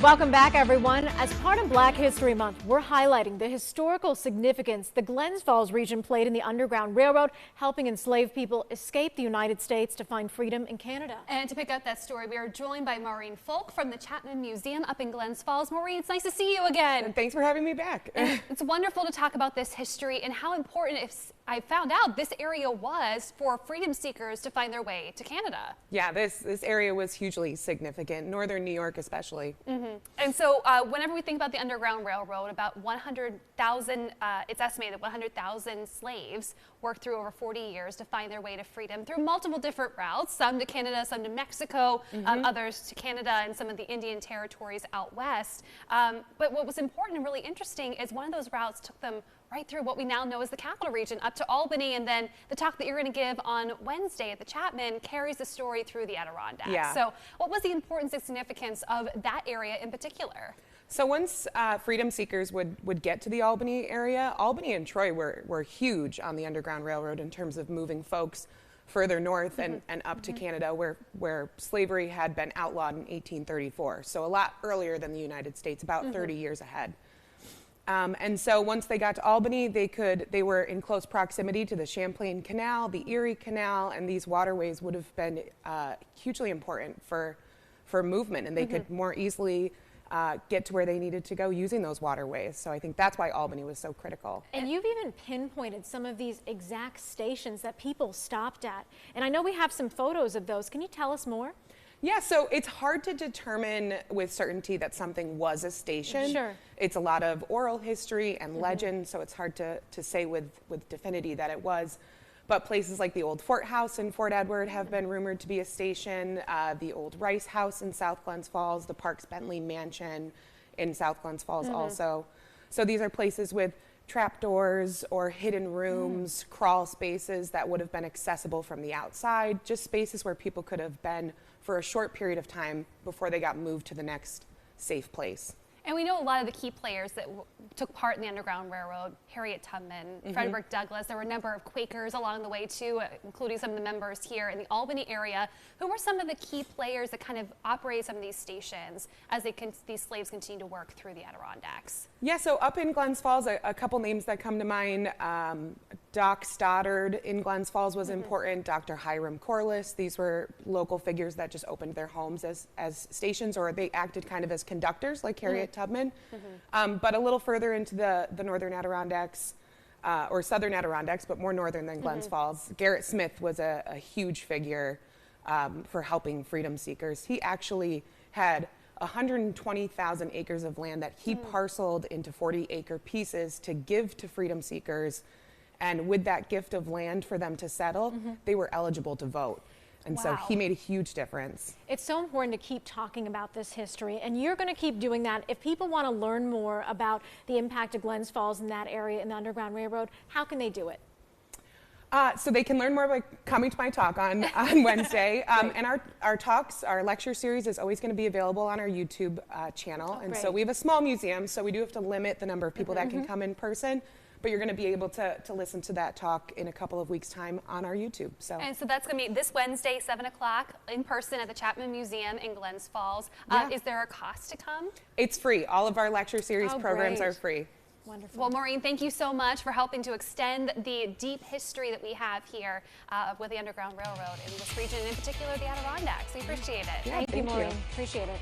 Welcome back, everyone. As part of Black History Month, we're highlighting the historical significance the Glens Falls region played in the Underground Railroad, helping enslaved people escape the United States to find freedom in Canada. And to pick up that story, we are joined by Maureen Folk from the Chapman Museum up in Glens Falls. Maureen, it's nice to see you again. And thanks for having me back. It's wonderful to talk about this history and how important I found out this area was for freedom seekers to find their way to Canada. Yeah, this area was hugely significant, northern New York especially. And so whenever we think about the Underground Railroad, about 100,000, it's estimated 100,000 slaves worked through over 40 years to find their way to freedom through multiple different routes, some to Canada, some to Mexico, others to Canada and some of the Indian territories out west. But what was important and really interesting is one of those routes took them right through what we now know as the Capital Region up to Albany, and then the talk that you're going to give on Wednesday at the Chapman carries the story through the Adirondacks. Yeah. So what was the importance and significance of that area in particular? So once freedom seekers would get to the Albany area, Albany and Troy were huge on the Underground Railroad in terms of moving folks further north and up to Canada, where slavery had been outlawed in 1834. So a lot earlier than the United States, about 30 years ahead. And so once they got to Albany, they were in close proximity to the Champlain Canal, the Erie Canal, and these waterways would have been hugely important for movement, and they could more easily get to where they needed to go using those waterways. So I think that's why Albany was so critical. And you've even pinpointed some of these exact stations that people stopped at. And I know we have some photos of those. Can you tell us more? Yeah, so it's hard to determine with certainty that something was a station. Sure. It's a lot of oral history and legend, so it's hard to say with definity that it was. But places like the old Fort House in Fort Edward have been rumored to be a station, the old Rice House in South Glens Falls, the Parks Bentley Mansion in South Glens Falls also. So these are places with trapdoors or hidden rooms, crawl spaces that would have been accessible from the outside, just spaces where people could have been for a short period of time before they got moved to the next safe place. And we know a lot of the key players that took part in the Underground Railroad: Harriet Tubman, Frederick Douglass. There were a number of Quakers along the way too, including some of the members here in the Albany area. Who were some of the key players that kind of operated some of these stations as these slaves continue to work through the Adirondacks? Yeah, so up in Glens Falls, a couple names that come to mind. Doc Stoddard in Glens Falls was important. Dr. Hiram Corliss. These were local figures that just opened their homes as stations, or they acted kind of as conductors like Harriet Tubman. But a little further into the northern Adirondacks, or southern Adirondacks, but more northern than Glens Falls, Garrett Smith was a huge figure for helping freedom seekers. He actually had 120,000 acres of land that he parceled into 40-acre pieces to give to freedom seekers. And with that gift of land for them to settle, they were eligible to vote. And so he made a huge difference. It's so important to keep talking about this history, and you're going to keep doing that. If people want to learn more about the impact of Glens Falls in that area in the Underground Railroad, how can they do it? So they can learn more by coming to my talk on Wednesday. And our lecture series is always going to be available on our YouTube channel. And so we have a small museum, so we do have to limit the number of people that can come in person. But you're going to be able to listen to that talk in a couple of weeks' time on our YouTube. And so that's going to be this Wednesday, 7 o'clock, in person at the Chapman Museum in Glens Falls. Is there a cost to come? It's free. All of our lecture series programs are free. Wonderful. Well, Maureen, thank you so much for helping to extend the deep history that we have here with the Underground Railroad in this region, and in particular the Adirondacks. We appreciate it. Thank you, Maureen. Appreciate it.